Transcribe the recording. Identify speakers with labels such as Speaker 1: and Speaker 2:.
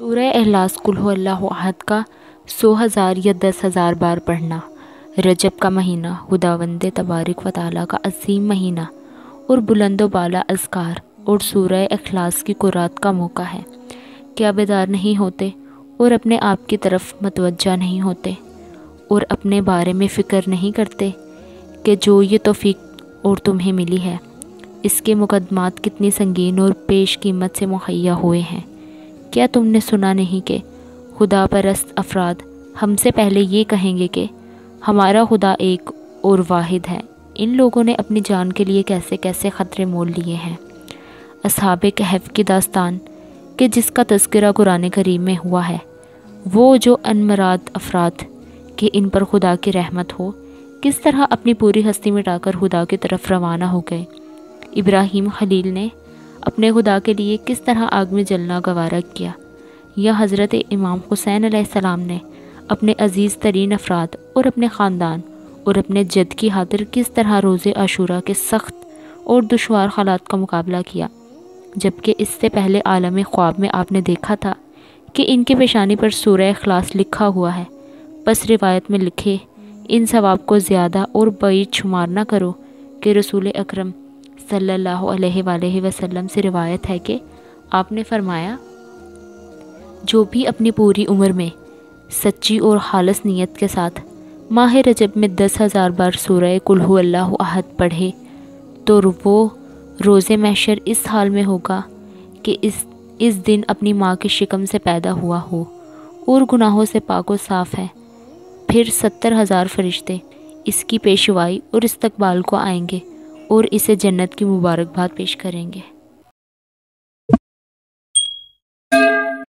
Speaker 1: سورہ اخلاص قل هو اللہ احد کا 100,000 یا 10,000 بار پڑھنا، رجب کا مہینہ خداوند تبارک و تعالیٰ کا عظیم مہینہ اور بلند و بالا اذکار اور سورہ اخلاص کی قرات کا موقع ہے۔ کیا بیدار نہیں ہوتے اور اپنے آپ کی طرف متوجہ نہیں ہوتے اور اپنے بارے میں فکر نہیں کرتے کہ جو یہ توفیق اور تمہیں ملی ہے اس کے مقدمات کتنی سنگین اور پیش قیمت سے مہیا ہوئے ہیں؟ کیا تم نے سنا نہیں کہ خدا پرست افراد ہم سے پہلے یہ کہیں گے کہ ہمارا خدا ایک اور واحد ہے؟ ان لوگوں نے اپنی جان کے لیے کیسے کیسے خطرے مول لیے ہیں۔ اصحاب کہف کی داستان کہ جس کا تذکرہ قرآن کریم میں ہوا ہے، وہ جو انمراد افراد کہ ان پر خدا کی رحمت ہو کس طرح اپنی پوری ہستی مٹا کر خدا کی طرف روانہ ہو گئے۔ ابراہیم خلیل نے اپنے خدا کے لیے کس طرح آگ میں جلنا گوارا کیا، یا حضرت امام حسین علیہ السلام نے اپنے عزیز ترین افراد اور اپنے خاندان اور اپنے جد کی خاطر کس طرح روز عاشورہ کے سخت اور دشوار حالات کا مقابلہ کیا، جبکہ اس سے پہلے عالم خواب میں آپ نے دیکھا تھا کہ ان کی پیشانی پر سورہ اخلاص لکھا ہوا ہے۔ پس روایت میں لکھے ان ثواب کو زیادہ اور بعید شمار نہ کرو کہ رسول اکرم صلی اللہ علیہ وآلہ وسلم سے روایت ہے کہ آپ نے فرمایا، جو بھی اپنی پوری عمر میں سچی اور خالص نیت کے ساتھ ماہ رجب میں 10,000 بار سورہ قل هو اللہ احد پڑھے تو وہ روز محشر اس حال میں ہوگا کہ اس دن اپنی ماں کے شکم سے پیدا ہوا ہو اور گناہوں سے پاک و صاف ہے۔ پھر 70,000 فرشتے اس کی پیشوائی اور استقبال کو آئیں گے اور اسے جنت کی مبارکباد پیش کریں گے۔